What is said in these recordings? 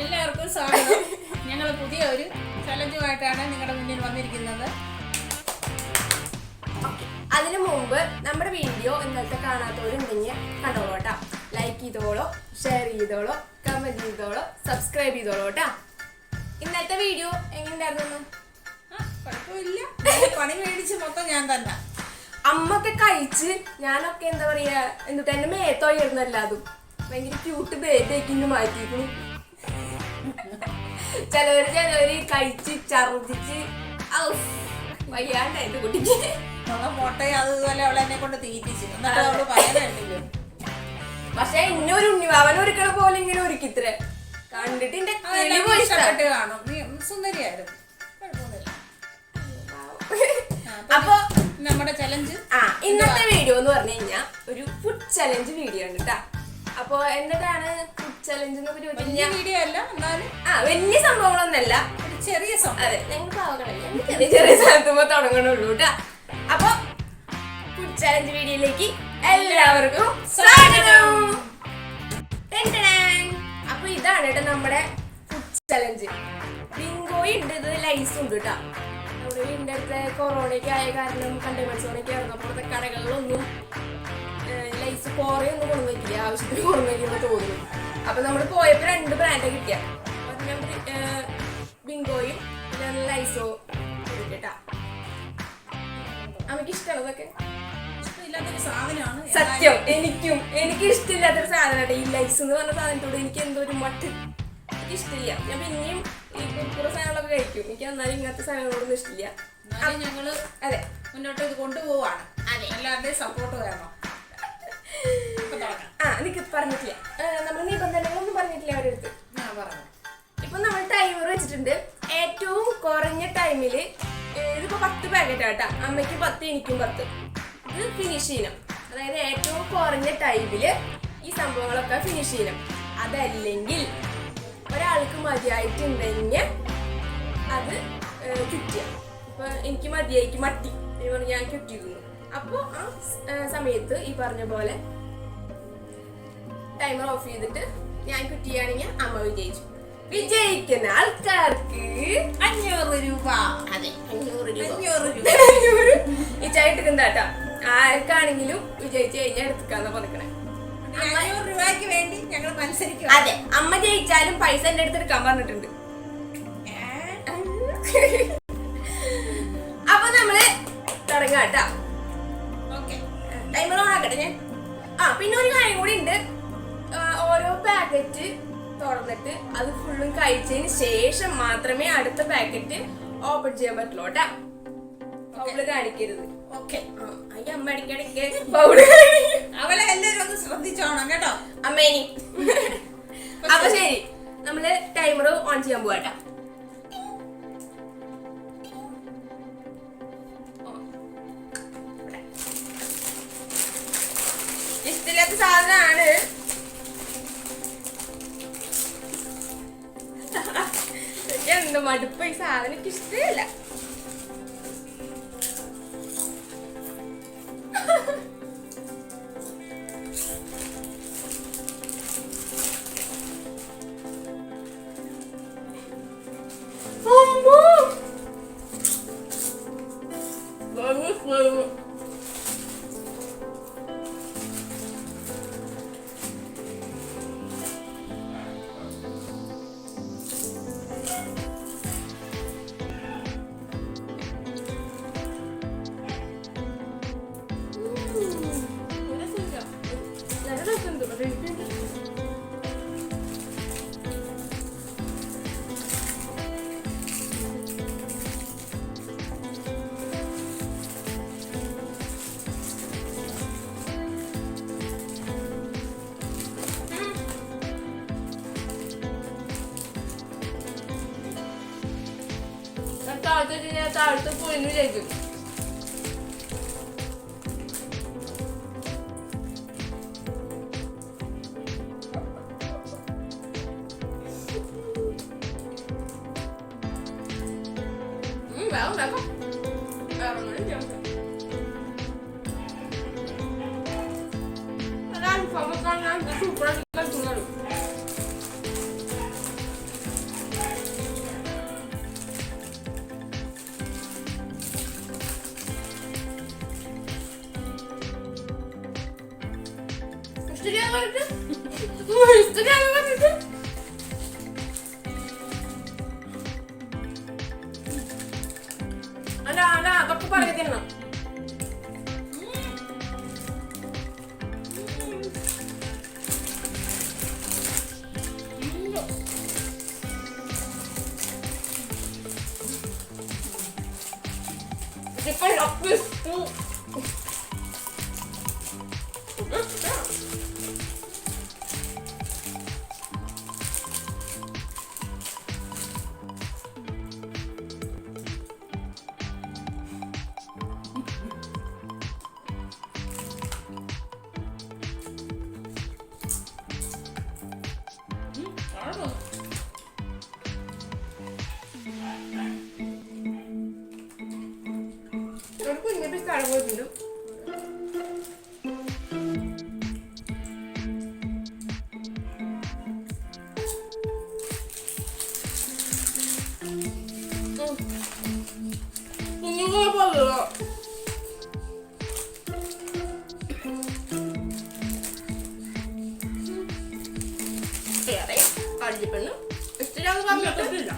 എല്ലാവർക്കും സ്വാഗതം. ഞങ്ങൾ പുതിയ ഒരു ചലഞ്ചുമായിട്ടാണ് നിങ്ങളുടെ മുന്നിൽ വന്നിരിക്കുന്നത്. അതിനു മുമ്പ് നമ്മുടെ വീഡിയോ ഇന്നത്തെ കാണാത്തവരുണ്ടെങ്കിൽ കണ്ടോളൂ കേട്ടോ. ലൈക്ക് ചെയ്തോളോ, ഷെയർ ചെയ്തോളോ, കമന്റ് ചെയ്തോളോ, സബ്സ്ക്രൈബ് ചെയ്തോളൂ കേട്ടോ. ഇന്നത്തെ വീഡിയോ എങ്ങനെയുണ്ടായിരുന്നു? കുഴപ്പമില്ല, പണി മേടിച്ച് മൊത്തം ഞാൻ തന്നെ. അമ്മൊക്കെ കഴിച്ച് ഞാനൊക്കെ എന്താ പറയാ, എന്നിട്ട് എന്നെ മേത്തോയിരുന്നല്ല, അതും ഭയങ്കര ക്യൂട്ട് ബേബേക്കിന്ന് മാറ്റിയിരിക്കുന്നു. ചിലവര് കഴിച്ച് ഛർദിച്ച് വയ്യാണ്ടായിട്ട് കുട്ടിക്ക് മുട്ടയും അതുപോലെ അവളെന്നെ കൊണ്ട് തീറ്റിച്ചു. എന്നിട്ട് അവള് പറയാനില്ല. പക്ഷെ ഇന്നൊരു ഉണ്ണിവാവൻ ഒരുക്കണ പോലെ ഇങ്ങനെ ഒരുക്കിത്ര കണ്ടിട്ട് എന്റെ ഇഷ്ടപ്പെട്ട് കാണും. നീ സുന്ദരിയായിരുന്നു. അപ്പൊ നമ്മുടെ ചലഞ്ച് ഇന്നത്തെ വീഡിയോ എന്ന് പറഞ്ഞു കഴിഞ്ഞാൽ ഒരു ഫുഡ് ചലഞ്ച് വീഡിയോ ആണ് കേട്ടാ. അപ്പൊ എന്താണ് ഫുഡ് ചലഞ്ച് വീഡിയോ അല്ല, എന്നാലും വലിയ സംഭവങ്ങളൊന്നല്ല, ചെറിയ സംഭവം. അതെ, ഞങ്ങൾ പാവങ്ങളല്ല, ചെറിയ ചെറിയ സ്ഥലത്തുമ്പോ തുടങ്ങണുള്ളൂ കേട്ടാ. അപ്പൊ ഫുഡ് ചലഞ്ച് വീഡിയോയിലേക്ക് എല്ലാവർക്കും സ്വാഗതം. അപ്പൊ ഇതാണ് കേട്ടോ നമ്മുടെ ഫുഡ് ചലഞ്ച്. ബിങ്കോയി ഉണ്ട്, ഇത് ലൈസ് ഉണ്ട് കേട്ടാ. നമ്മുടെ വീടിന്റെ അടുത്ത് കൊറോണയ്ക്ക് ആയ കാരണം കണ്ടെയ്ൻമെന്റ് സോണൊക്കെ ഇറങ്ങപ്പോഴത്തെ കടകളിലൊന്നും ലൈസ് കുറേയൊന്നും കൊണ്ടു വയ്ക്കില്ല, ആവശ്യത്തിന് കൊണ്ടു വയ്ക്കുമ്പോൾ തോന്നുന്നു. അപ്പൊ നമ്മൾ പോയപ്പോ 2 ബ്രാൻഡ് കിട്ടിയ ബിങ്കോയും ലൈസോ കേട്ടാ. അമ്മക്ക് ഇഷ്ടമുള്ളതൊക്കെ സത്യം എനിക്ക് ഇഷ്ടമില്ലാത്തൊരു സാധനമാട്ടെ ഈ ലൈസ് എന്ന് പറഞ്ഞ സാധനത്തോട്. എനിക്ക് എന്തോ ഒരു മട്ട്, എനിക്ക് ഇഷ്ടമില്ല. ഞാൻ പിന്നെയും ഈ കുറുക്കുറ സാധനങ്ങളൊക്കെ കഴിക്കും, എനിക്ക് എന്നാലും ഇങ്ങനത്തെ സാധനങ്ങളോടൊന്നും ഇഷ്ടമില്ല. ഞങ്ങള് അതെ മുന്നോട്ട് ഇത് കൊണ്ടുപോവാണ്. എല്ലാവരുടെയും സപ്പോർട്ട് വേണം. എനിക്ക് പറഞ്ഞിട്ടില്ല, നമ്മൾ നിബന്ധനകളൊന്നും പറഞ്ഞിട്ടില്ല അവരുടെ അടുത്ത്. ഇപ്പൊ നമ്മൾ ടൈമർ വെച്ചിട്ടുണ്ട്. ഏറ്റവും കുറഞ്ഞ ടൈമില് ഇതിപ്പോ 10 പാക്കറ്റ് ആട്ടാ. അമ്മയ്ക്ക് 10, എനിക്കും 10. ഇത് ഫിനിഷ് ചെയ്യണം. അതായത് ഏറ്റവും കുറഞ്ഞ ടൈമില് ഈ സംഭവങ്ങളൊക്കെ ഫിനിഷ് ചെയ്യണം. അതല്ലെങ്കിൽ ഒരാൾക്ക് മതിയായിട്ടുണ്ടെങ്കിൽ അത് ചുറ്റിയ. ഇപ്പൊ എനിക്ക് മതിയായിക്ക് മട്ടി ഞാൻ ചുറ്റിയിരുന്നു. അപ്പൊ ആ സമയത്ത് ഈ പറഞ്ഞ പോലെ ടൈമർ ഓഫ് ചെയ്തിട്ട് ഞാൻ കുറ്റിയാണെങ്കിൽ അമ്മ വിജയിച്ചു. വിജയിക്കുന്ന ആൾക്കാർക്ക് 500 രൂപ. അതെ, 500 ഈ ചായട്ടിക്കുണ്ടാട്ടാ. ആർക്കാണെങ്കിലും വിജയിച്ചു കഴിഞ്ഞാൽ എടുക്കാന്ന് പറഞ്ഞേ. 500 രൂപയ്ക്ക് വേണ്ടി ഞങ്ങൾ മത്സരിക്കും. അതെ, അമ്മ ജയിച്ചാലും പൈസ എന്റെ അടുത്ത് എടുക്കാൻ പറഞ്ഞിട്ടുണ്ട്. അപ്പൊ നമ്മള് തുടങ്ങാട്ടാ. ടൈമർ ഓൺ ആക്കട്ടെ ഞാൻ. പിന്നെ ഒരു കാര്യം കൂടി ഉണ്ട്. ഓരോ പാക്കറ്റ് തുറന്നിട്ട് അത് ഫുള്ളും കഴിച്ചതിന് ശേഷം മാത്രമേ അടുത്ത പാക്കറ്റ് ഓപ്പൺ ചെയ്യാൻ പറ്റുള്ളൂ കേട്ടാ. ബൗള് കാണിക്കരുത്. അമ്മ അടിക്കടിക്ക് ബൗള് അവളെ എല്ലാരും ഒന്ന് ശ്രദ്ധിച്ചോണം കേട്ടോ അമ്മേനി. അപ്പൊ ശരി, നമ്മള് ടൈമർ ഓൺ ചെയ്യാൻ പോവാട്ടാ. ഇഷ്ടമില്ലാത്ത സാധനമാണ്. എന്ത് മടുപ്പ്, ഈ സാധനം എനിക്ക് ഇഷ്ടമില്ല. താഴത്ത് പൊളിഞ്ഞു ചെയ്തു. സൂപ്പർ അല്ല അല്ല അതൊക്കെ പറയുന്നു. Chicken up this too. കുഞ്ഞു പിസ്താഴ് പോയിട്ടുണ്ട്. കുഞ്ഞുങ്ങളെ പോലെയോ കള്ളിപ്പെണ്ണ് ഇഷ്ടം പറഞ്ഞിട്ടില്ല.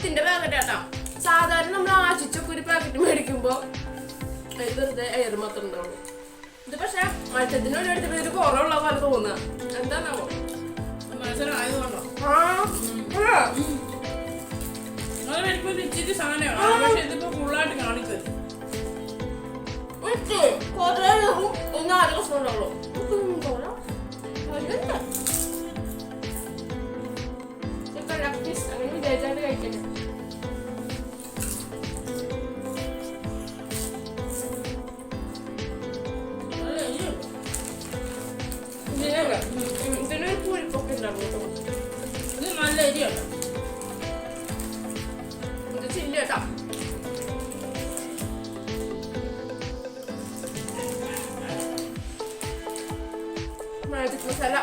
ത്തിന്റെ പാക്കറ്റ് ആട്ടാ. സാധാരണ നമ്മൾ ആശിച്ചൊക്കെ ഒരു പാക്കറ്റ് മേടിക്കുമ്പോ വെറുതെ എയർ മാത്രം ഉണ്ടാവുള്ളൂ. ഇത് പക്ഷെ മത്സ്യത്തിന് ഒരു എടുത്തിട്ട് ഒരു കുറവുള്ള പോലെ തോന്നുക. എന്താണാവോ മത്സരമായതുകൊണ്ടോ? ഇച്ചിരി സാധനമാണ്, പക്ഷെ ഇതിപ്പോ ഫുള്ളായിട്ട് കാണിച്ചത് കൊറേ നാല് കഷ്ണം ഉണ്ടാവുള്ളൂ. അങ്ങനെ വിചാരിച്ചാണ്ട് കഴിക്കട്ടെ. ഇതിനൊരു പൂരിപ്പൊക്കെ ഉണ്ടാവും. ഇത് നല്ല എരിയാണ്. ഇത് ചില്ലി കേട്ടോ. മാജിക് മസാല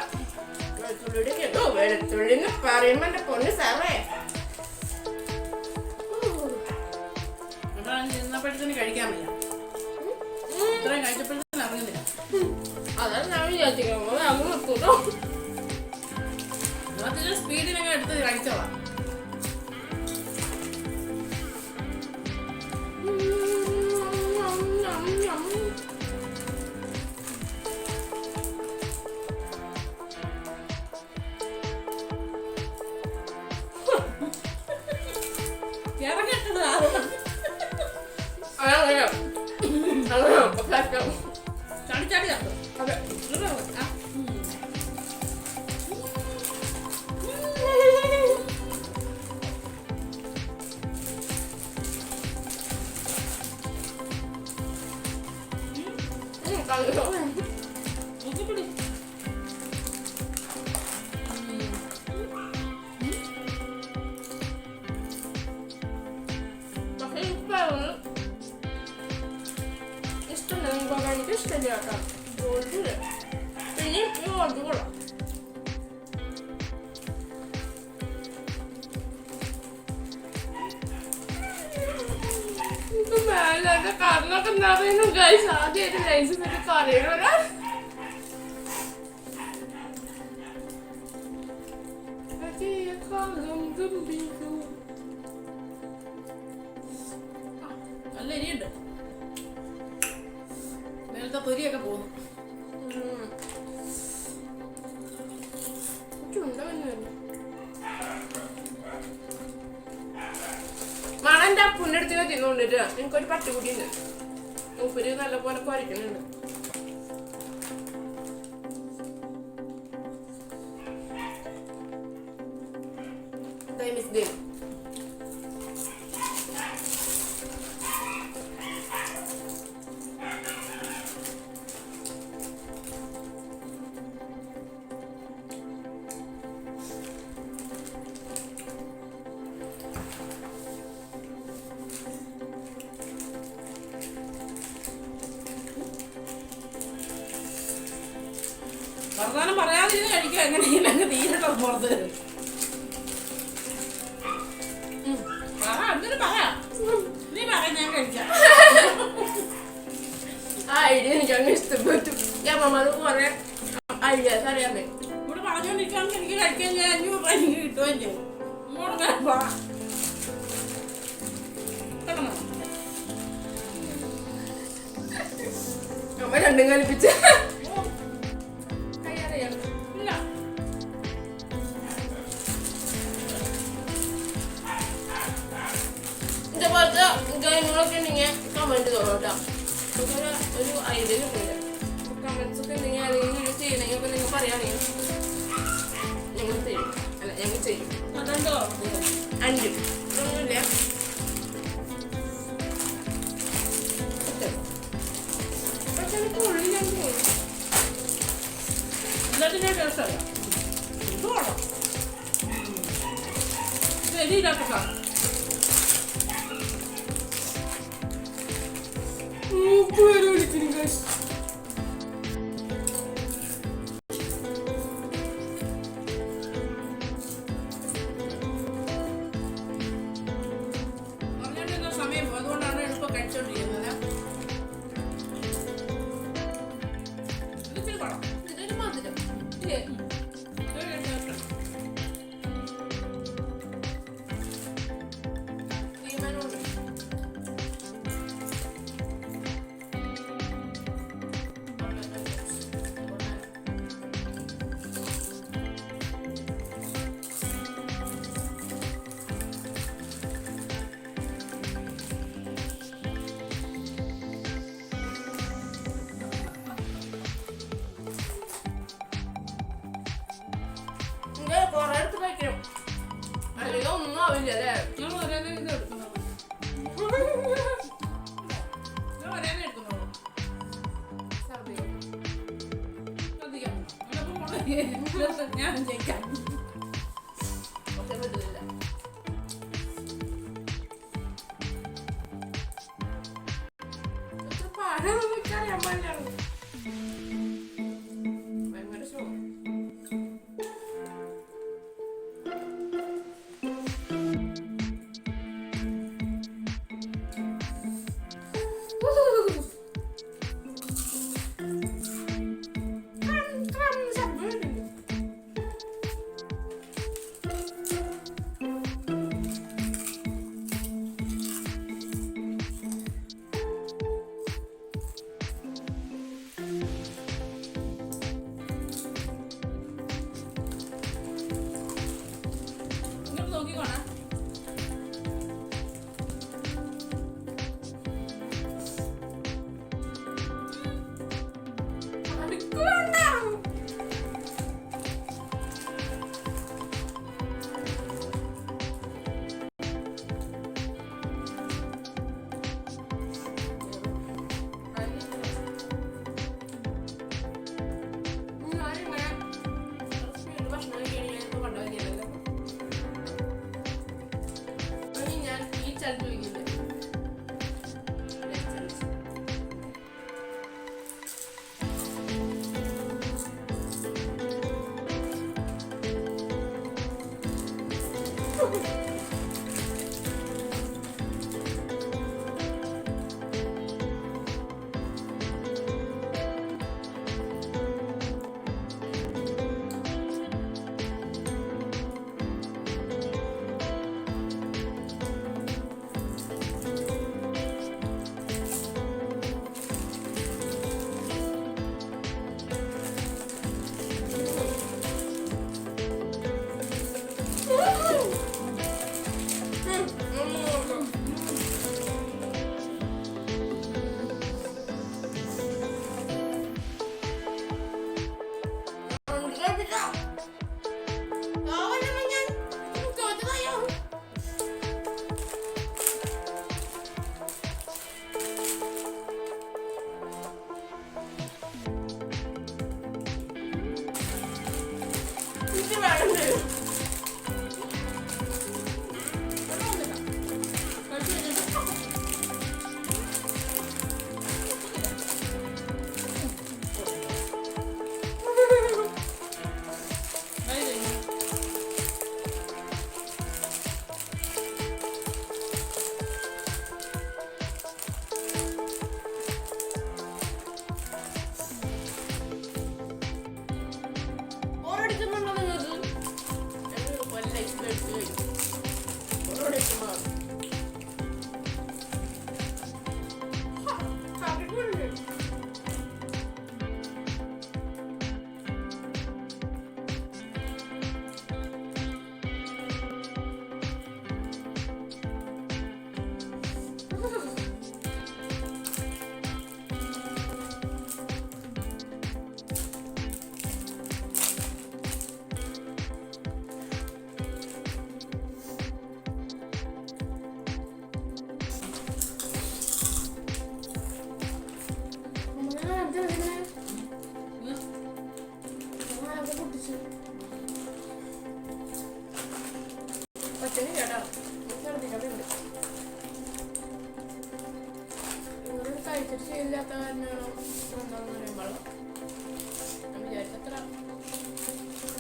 വെളുത്തുള്ളിയുടെ കേട്ടോ. വെളുത്തുള്ളിന്ന് പറയുമ്പോ എന്റെ പൊന്ന് സാറേ ചെന്നപ്പോഴത്തേന് കഴിക്കാൻ വയ്യ. ഇത്രയും കഴിച്ചപ്പോഴത്തേന് അറിഞ്ഞില്ല. അതാണ് ഞാൻ വിചാരിച്ചിരിക്കുന്നത്. അങ്ങ് നിർത്തൂട്ടോ. അതിന്റെ സ്പീഡിനൊക്കെ എടുത്ത് കഴിച്ചോളാം. ചാടി ചാടി ചാടും. അതെ ഇഷ്ടമുണ്ടെങ്കിൽ ഇഷ്ടമില്ല കേട്ടോ. പിന്നെ കൊള്ളാം. മേലൊക്കെ കറിനൊക്കെ നിറയുന്നു ഗൈസ്. ആദ്യമായിട്ട് ലൈസൻസ് ഒരു കറിയുടെ നല്ല എരിയുണ്ട്. മേലത്തെ പൊരിയൊക്കെ പോകുന്നു. മണന്റെ പുണ്ണെടുത്ത് തിന്നുകൊണ്ടിട്ട് എനിക്കൊരു പട്ടുകുട്ടിയുണ്ട്. മൂപ്പര് നല്ല പോലെ കുരക്കുന്നുണ്ട്. വർത്താനം പറയാതിരുന്ന് കഴിക്കുക എങ്ങനെയെങ്കിലും അങ്ങ് തീരട്ടോ പുറത്ത്. എന്തിനു പറയാ, നീ പറ, ഞാൻ കഴിക്കാം. ആ ഐഡിയ എനിക്ക് അങ്ങ് ഇഷ്ടപ്പെട്ടു. ഞാൻ മമ്മ കുറെ ഐഡിയാസ് അറിയാമേ. ഇവിടെ പറഞ്ഞോണ്ടിരിക്കുകയാണെങ്കിൽ എനിക്ക് കഴിക്കാൻ ഞാൻ 500 രൂപ എനിക്ക് കിട്ടുകയും ചെയ്യും. ഇങ്ങോട്ട് പറ. അമ്മ രണ്ടും കലിപ്പിച്ച് ഇതേപോലത്തെ ഗെയിമുകളൊക്കെ ഉണ്ടെങ്കിൽ കമന്റ് തോന്നോട്ടോ. ഒരു ഐഡിയ കിട്ടില്ല. കമന്റ്സ് ഒക്കെ ഉണ്ടെങ്കിൽ അല്ലെങ്കിൽ വീഡിയോ ചെയ്യണമെങ്കിൽ ഒക്കെ നിങ്ങൾ പറയുകയാണെങ്കിൽ ഞങ്ങൾ തരും. അല്ല ഞങ്ങൾ ചെയ്യും. അതുണ്ടോ 5 ഒന്നുമില്ല. പക്ഷെ എനിക്ക് ഉള്ളിലാണ് എല്ലാത്തിൻ്റെ ടേസ്റ്റല്ല. ഇത് വേണം ശരിയില്ലാത്ത സാധനം. പറഞ്ഞോണ്ടിരുന്ന സമയം അതുകൊണ്ടാണ് എളുപ്പം കഴിച്ചോണ്ടിരിക്കുന്നത്. ഇതിൽ കൊള്ളാം. ഇതൊരു മധുരം ഇല്ലേ? കൊറേ എടുത്ത് കഴിക്കണം. അല്ലെങ്കിൽ ഒന്നും ആവില്ല അല്ലേ? ഞങ്ങൾ ഒരേനെ ഇത് എടുക്കുന്നു. ഞാൻ ഒരേനെ എടുക്കുന്നുള്ളൂ. ശ്രദ്ധിക്കാം. ഞാൻ ജയിക്കാം. പക്ഷെ പറ്റില്ല. പഴം അറിയാൻ പാടില്ലാണ്. ഭയങ്കര ഷോ.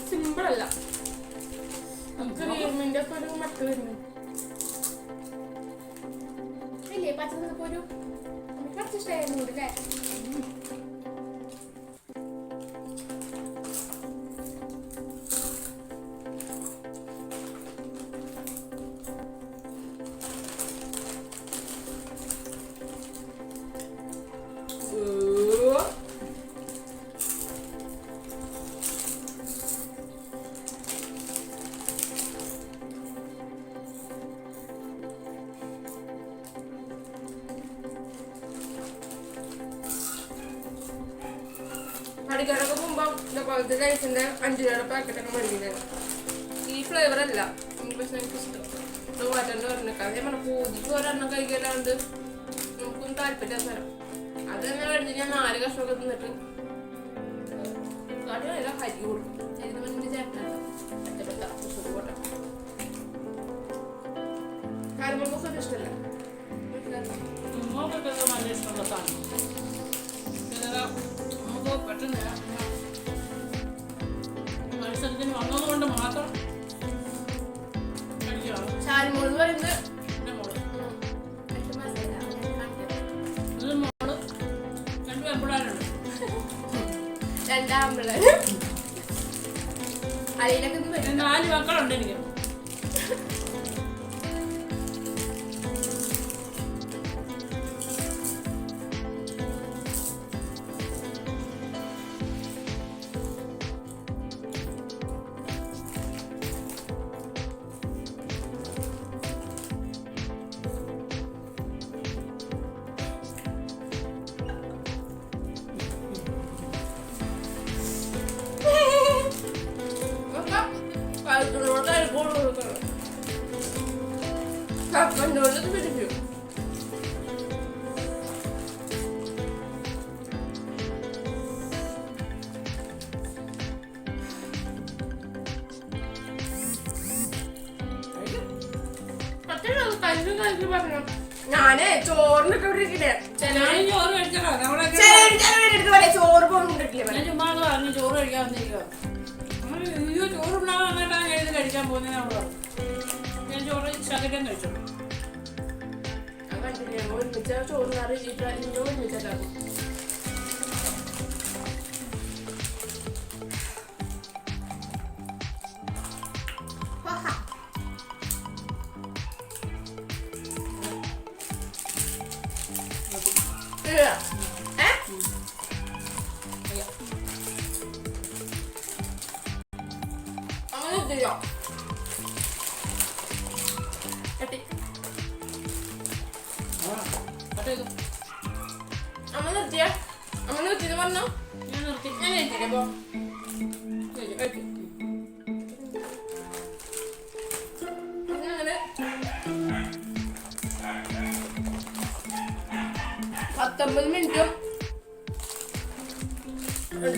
സിമ്പിൾ അല്ല, ക്രീമിന്റെ ഒക്കെ ഒരു മട്ട് വരുന്നു ഇല്ലേ? പച്ചക്ക് ഒരു കുറച്ച് ഇഷ്ടമായിരുന്നു അല്ലേ? അടിക്കാനൊക്കെ പോകുമ്പോ ഇതേപോലത്തെ ലൈസിന്റെ 5 രൂപയുടെ പാക്കറ്റൊക്കെ മേടിക്കുന്നത്. ഈ ഫ്ലേവർ അല്ല പക്ഷെ എനിക്ക് ഇഷ്ടം. വാറ്ററിന്റെ പറഞ്ഞേക്കാം ഞാൻ പറഞ്ഞ പൂജിക്ക് ഒരെണ്ണം കഴിക്കല്ലാണ്ട് നമുക്കൊന്നും താല്പര്യം തരാം. അത് തന്നെ മേടിച്ച് ഞാൻ 4 കഷ്ണമൊക്കെ തിന്നിട്ട് കടിയല്ല ഹരി കൊടുക്കും. ചേട്ടനാണ് ഒറ്റപ്പെട്ട പോട്ടെ. കാര്യങ്ങൾക്കൊക്കെ ഇഷ്ടമല്ല. നല്ല ഇഷ്ടമുള്ള സാധനം നമുക്ക് പറ്റുന്നില്ല. മത്സരത്തിന് വന്നതുകൊണ്ട് മാത്രം ഷാരിമോൾ എന്ന് പറയുന്നത് മോള് 2 പെൺപിള്ളേരുണ്ട്. 2 ആമ്പിള്ളേര്. അളിയിലൊക്കെ 4 മക്കളുണ്ട് എനിക്ക്. ഞാന് ചോറിനൊക്കെ ഇട്ടിട്ടില്ലേ? ചോറ് കഴിച്ചോ? ചോറ് കൊണ്ടിട്ടില്ലേ? ചുമ്മാ പറഞ്ഞു ചോറ് കഴിക്കാൻ വന്നിരിക്കുക. അയ്യോ ചോറുണ്ടാകാൻ അങ്ങോട്ടാണ് എഴുതി കഴിക്കാൻ പോകുന്നത്. അവിടെ ഞാൻ ചോറ് ശകലം കഴിച്ചോളൂ. ഒരുമിച്ച ചോറ് ഒരുമിച്ചാക്കും. അമ്മ നിർത്തിയ പറഞ്ഞോ? ഞാൻ നിർത്തി. ഞാൻ കഴിച്ചില്ലേ? അങ്ങനെ 19 മിനിറ്റും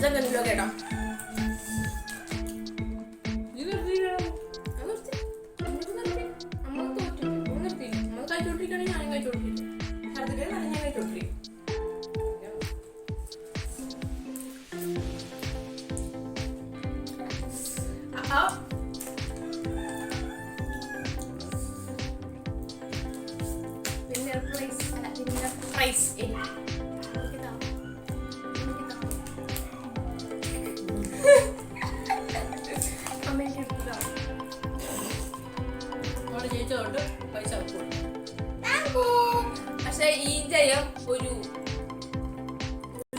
സെക്കൻഡിലോ കേട്ടോ. ഞാനും കഴിച്ചോണ്ടിരിക്കും. ശരത്തിൻ്റെ ഞാൻ കഴിച്ചോണ്ടിരിക്കും. പ്രൈസ് അവിടെ ജയിച്ചതുകൊണ്ട് പൈസ കൊടുക്കും. പക്ഷെ ഈ ജയം ഒരു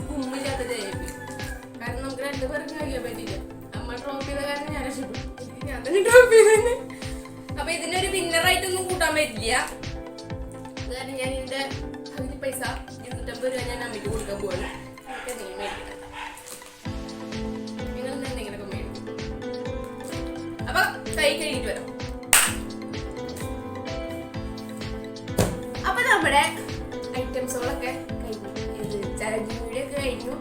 ഗുമ്മില്ലാത്ത ജയം. കാരണം നമുക്ക് 2 പേർക്ക് കഴിക്കാൻ പറ്റില്ല. അമ്മ ട്രോഫി ചെയ്ത കാരണം ഞാൻ രക്ഷപ്പെട്ടു. ഞാൻ തന്നെ ട്രോഫി ചെയ്തേ. അപ്പൊ ഇതിനൊരു വിന്നറായിട്ടൊന്നും കൂട്ടാൻ പറ്റില്ല. അത് കാരണം ഞാൻ ഇതിന്റെ പകുതി പൈസ 250 രൂപ ഞാൻ അമ്മയ്ക്ക് കൊടുക്കാൻ പോവാണ്. എന്തെങ്കിലും മേടിക്കണം. നിങ്ങൾ എന്തെങ്കിലുമൊക്കെ മേടിക്കും. അപ്പൊ കൈ കഴിഞ്ഞിട്ട് വരാം. അപ്പൊ നമ്മുടെ ഐറ്റംസുകളൊക്കെ കഴിഞ്ഞു. ചലഞ്ചിങ് വീഡിയോ ഒക്കെ കഴിഞ്ഞു.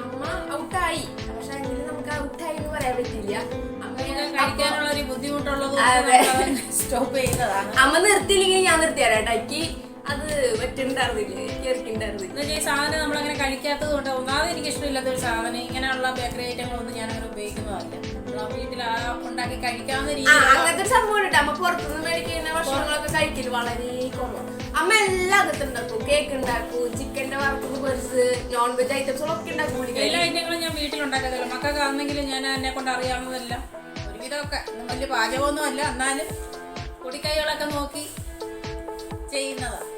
അമ്മ ഔട്ടായി. പക്ഷെ എങ്കിലും നമുക്ക് ഔട്ടായി എന്ന് പറയാൻ പറ്റില്ല. കഴിക്കാനുള്ള ഒരു ബുദ്ധിമുട്ടുള്ളത് സ്റ്റോപ്പ് ചെയ്യുന്നതാണ്. അമ്മ നിർത്തിയില്ലെങ്കിൽ ഞാൻ നിർത്തിയാലോ. എനിക്ക് അത് പറ്റുണ്ടായിരുന്നില്ല, എനിക്ക് ഇറക്കിണ്ടായിരുന്നില്ല. ഈ സാധനം നമ്മളങ്ങനെ കഴിക്കാത്തത് കൊണ്ട് ഒന്നാമത് എനിക്ക് ഇഷ്ടമില്ലാത്ത ഒരു സാധനം ഇങ്ങനെയുള്ള ബേക്കറി ഐറ്റങ്ങളൊന്നും ഞാൻ അങ്ങനെ ഉപയോഗിക്കുന്നതല്ല. വീട്ടിൽ ഉണ്ടാക്കി കഴിക്കാവുന്ന രീതിയിൽ അങ്ങനത്തെ സംഭവം ഉണ്ട്. അമ്മ പുറത്തുനിന്ന് മേടിക്കുന്ന ഭക്ഷണങ്ങളൊക്കെ കഴിക്കല് വളരെ കുറവാണ്. അമ്മ എല്ലാം അകത്ത് ഉണ്ടാക്കും. കേക്ക് ഉണ്ടാക്കും, ചിക്കന്റെ വറുത്തത് പൊരിച്ച്, നോൺ വെജ് ഐറ്റംസുകളൊക്കെ ഉണ്ടാക്കും. എല്ലാ ഐറ്റങ്ങളും ഞാൻ വീട്ടിലുണ്ടാക്കത്തില്ല. മക്കൾക്കാണെങ്കിലും ഞാൻ എന്നെ കൊണ്ട് അറിയാവുന്നതല്ല. ഒരുവിധമൊക്കെ വലിയ പാചകമൊന്നും അല്ല, എന്നാലും പൊടിക്കൈകളൊക്കെ നോക്കി ചെയ്യുന്നതാണ്.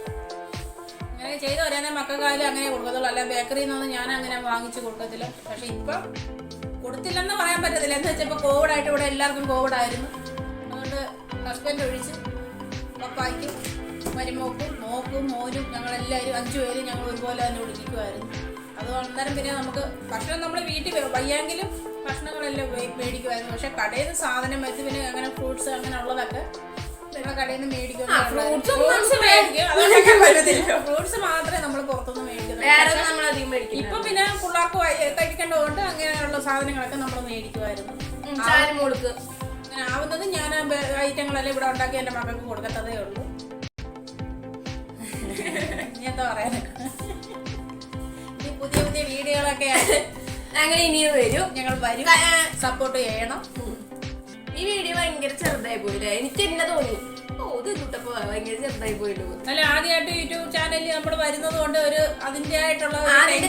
അങ്ങനെ ചെയ്ത് വരാനേ മക്കൾക്കായാലും അങ്ങനെ കൊടുക്കത്തുള്ളൂ. അല്ല ബേക്കറിയിൽ നിന്നൊന്നും ഞാൻ അങ്ങനെ വാങ്ങിച്ച് കൊടുക്കത്തില്ല. പക്ഷെ ഇപ്പം കൊടുത്തില്ലെന്ന് പറയാൻ പറ്റത്തില്ല. എന്ന് വെച്ചാൽ ഇപ്പോൾ കോവിഡായിട്ട് ഇവിടെ എല്ലാവർക്കും കോവിഡായിരുന്നു. അതുകൊണ്ട് ഹസ്ബൻഡ് ഒഴിച്ച് പപ്പായ്ക്കും മരുമോക്കും മോക്കും മോനും ഞങ്ങളെല്ലാവരും 5 പേരും ഞങ്ങൾ ഒരുപോലെ തന്നെ ഒഴിക്കുമായിരുന്നു. അത് അന്നേരം പിന്നെ നമുക്ക് ഭക്ഷണം നമ്മൾ വീട്ടിൽ വയ്യെങ്കിലും ഭക്ഷണങ്ങളെല്ലാം മേടിക്കുമായിരുന്നു. പക്ഷെ കടയിൽ നിന്ന് സാധനം വെച്ച് പിന്നെ അങ്ങനെ ഫ്രൂട്ട്സ് അങ്ങനെ ഉള്ളതൊക്കെ കടയിൽ നിന്ന് മേടിക്കും. ഫ്രൂട്ട്സ് മാത്രമേ നമ്മൾ പുറത്തുനിന്ന് മേടിക്കുന്നുള്ളൂ. ഇപ്പൊ പിന്നെ പിള്ളേർക്ക് കഴിക്കേണ്ടതുകൊണ്ട് അങ്ങനെയുള്ള സാധനങ്ങളൊക്കെ നമ്മൾ മേടിക്കുമായിരുന്നു. അങ്ങനെ ആവുന്നത് ഞാൻ ഐറ്റങ്ങളെല്ലാം ഇവിടെ ഉണ്ടാക്കി എന്റെ മക്കൾക്ക് കൊടുക്കത്തതേ ഉള്ളൂ. എന്താ പറയാ, പുതിയ പുതിയ വീഡിയോകളൊക്കെ ഞങ്ങൾ ഇനിയും വരും. ഞങ്ങൾ വരും, സപ്പോർട്ട് ചെയ്യണം. ഈ വീഡിയോ ഭയങ്കര ചെറുതായി പോയില്ലേ? എനിക്ക് തന്നെ തോന്നി ഇതിട്ടപ്പോ ഭയങ്കര ചെറുതായി പോയില്ലോ. അല്ല, ആദ്യമായിട്ട് യൂട്യൂബ് ചാനലിൽ നമ്മൾ വരുന്നത് കൊണ്ട് ഒരു അതിന്റെ ആയിട്ടുള്ള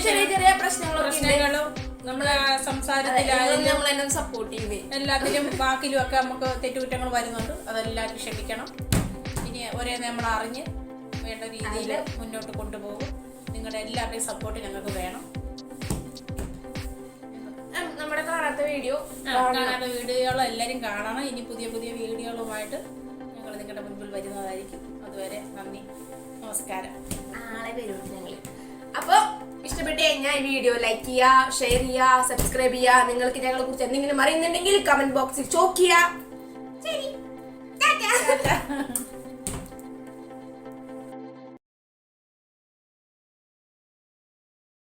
ചെറിയ ചെറിയ പ്രശ്നങ്ങളും നമ്മളെ സംസാരത്തിലായാലും നമ്മളെന്നെ സപ്പോർട്ട് ചെയ്യുന്നേ എല്ലാത്തിലും ബാക്കിലും ഒക്കെ നമുക്ക് തെറ്റുകുറ്റങ്ങൾ വരുന്നുണ്ട്. അതെല്ലാം ക്ഷമിക്കണം. ഇനി ഒരേ നമ്മൾ അറിഞ്ഞ് വേണ്ട രീതിയിൽ മുന്നോട്ട് കൊണ്ടുപോകും. നിങ്ങളുടെ എല്ലാവരുടെയും സപ്പോർട്ട് ഞങ്ങൾക്ക് വേണം. നമ്മുടെ കാണാത്ത വീഡിയോകൾ എല്ലാവരും കാണണം. ഇനി പുതിയ പുതിയ വീഡിയോകളുമായിട്ട് ഞങ്ങൾ നിങ്ങളുടെ മുൻപിൽ വരുന്നതായിരിക്കും. അതുവരെ നന്ദി, നമസ്കാരം. നാളെ വരും ഞങ്ങൾ. അപ്പോൾ ഇഷ്ടപ്പെട്ട് കഴിഞ്ഞാൽ ഈ വീഡിയോ ലൈക്ക് ചെയ്യുക, ഷെയർ ചെയ്യുക, സബ്സ്ക്രൈബ് ചെയ്യുക. നിങ്ങൾക്ക് ഞങ്ങളെ കുറിച്ച് എന്തെങ്കിലും അറിയുന്നുണ്ടെങ്കിൽ കമന്റ് ബോക്സിൽ ചോദിക്കുക. ശരി, ടാറ്റാ.